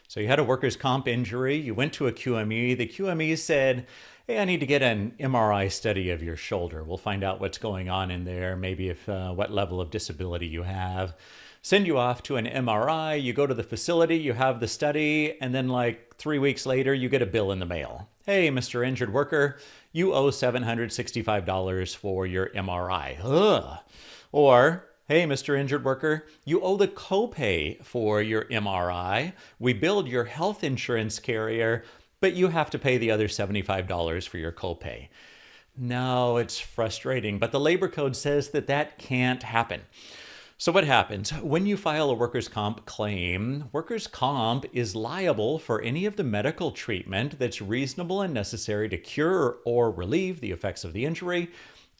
So you had a workers' comp injury, you went to a QME, the QME said, hey, I need to get an MRI study of your shoulder. We'll find out what's going on in there, maybe if what level of disability you have. Send you off to an MRI, you go to the facility, you have the study, and then like 3 weeks later, you get a bill in the mail. Hey, Mr. Injured Worker, you owe $765 for your MRI. Ugh. Or, hey, Mr. Injured Worker, you owe the copay for your MRI. We billed your health insurance carrier, but you have to pay the other $75 for your copay. No, it's frustrating, but the labor code says that that can't happen. So what happens? When you file a workers' comp claim, workers' comp is liable for any of the medical treatment that's reasonable and necessary to cure or relieve the effects of the injury,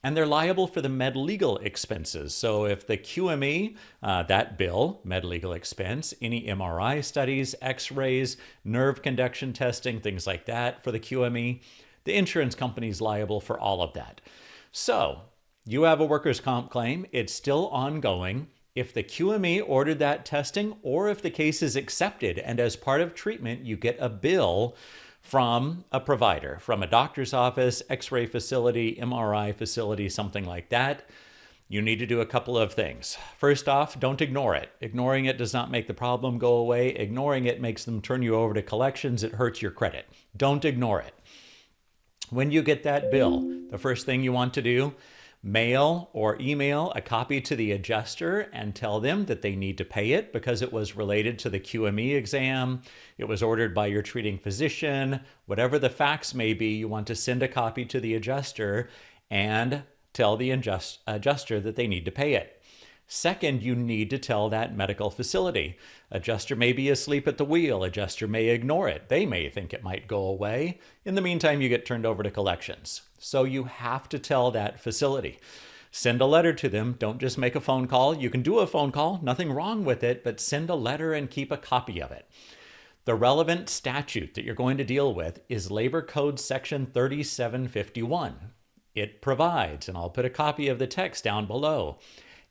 and they're liable for the med legal expenses. So if the QME, that bill, med legal expense, any MRI studies, x-rays, nerve conduction testing, things like that for the QME, the insurance company is liable for all of that. So you have a workers' comp claim, it's still ongoing. If the QME ordered that testing or if the case is accepted and as part of treatment, you get a bill from a provider, from a doctor's office, x-ray facility, MRI facility, something like that, you need to do a couple of things. First off, don't ignore it. Ignoring it does not make the problem go away. Ignoring it makes them turn you over to collections. It hurts your credit. Don't ignore it. When you get that bill, the first thing you want to do, mail or email a copy to the adjuster and tell them that they need to pay it because it was related to the QME exam, it was ordered by your treating physician, whatever the facts may be, you want to send a copy to the adjuster and tell the adjuster that they need to pay it. Second, you need to tell that medical facility. Adjuster may be asleep at the wheel. Adjuster may ignore it. They may think it might go away. In the meantime, you get turned over to collections. So you have to tell that facility. Send a letter to them. Don't just make a phone call. You can do a phone call, nothing wrong with it, but send a letter and keep a copy of it. The relevant statute that you're going to deal with is Labor Code Section 3751. It provides, and I'll put a copy of the text down below,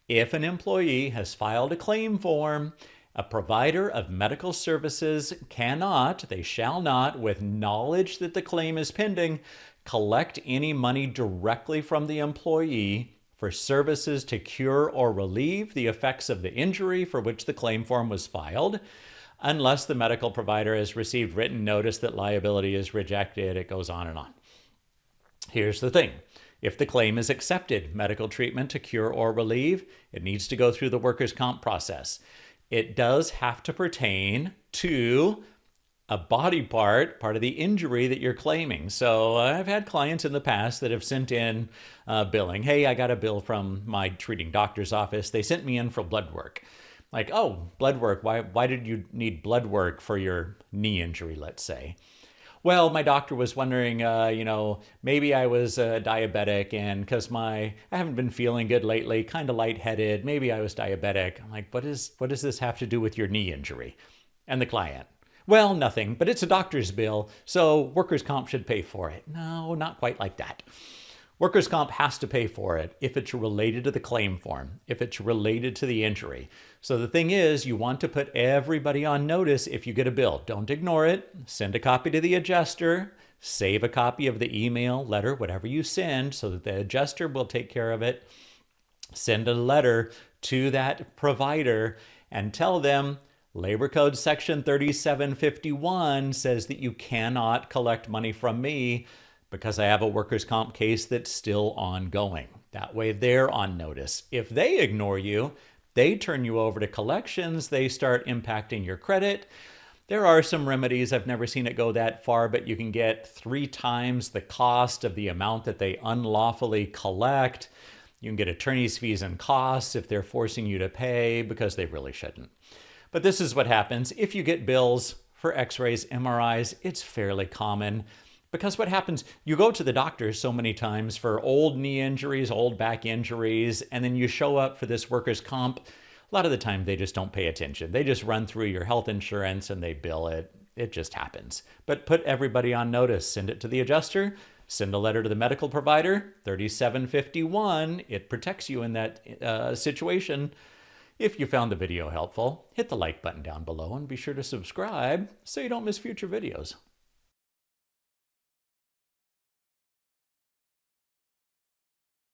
if an employee has filed a claim form, a provider of medical services cannot, they shall not, with knowledge that the claim is pending, collect any money directly from the employee for services to cure or relieve the effects of the injury for which the claim form was filed, unless the medical provider has received written notice that liability is rejected. It goes on and on. Here's the thing. If the claim is accepted, medical treatment to cure or relieve, it needs to go through the workers' comp process. It does have to pertain to a body part of the injury that you're claiming. So I've had clients in the past that have sent in billing. Hey, I got a bill from my treating doctor's office. They sent me in for blood work. Like, oh, blood work. Why did you need blood work for your knee injury, let's say? Well, my doctor was wondering, maybe I was diabetic and because I haven't been feeling good lately, kind of lightheaded, maybe I was diabetic. I'm like, what does this have to do with your knee injury? And the client, well, nothing, but it's a doctor's bill, so workers' comp should pay for it. No, not quite like that. Workers' comp has to pay for it if it's related to the claim form, if it's related to the injury. So the thing is, you want to put everybody on notice if you get a bill. Don't ignore it. Send a copy to the adjuster. Save a copy of the email, letter, whatever you send, so that the adjuster will take care of it. Send a letter to that provider and tell them, Labor Code Section 3751 says that you cannot collect money from me because I have a workers' comp case that's still ongoing. That way they're on notice. If they ignore you, they turn you over to collections, they start impacting your credit. There are some remedies, I've never seen it go that far, but you can get 3 times the cost of the amount that they unlawfully collect. You can get attorney's fees and costs if they're forcing you to pay because they really shouldn't. But this is what happens. If you get bills for x-rays, MRIs, it's fairly common. Because what happens, you go to the doctor so many times for old knee injuries, old back injuries, and then you show up for this workers' comp. A lot of the time, they just don't pay attention. They just run through your health insurance and they bill it. It just happens. But put everybody on notice. Send it to the adjuster. Send a letter to the medical provider. 3751, it protects you in that situation. If you found the video helpful, hit the like button down below and be sure to subscribe so you don't miss future videos.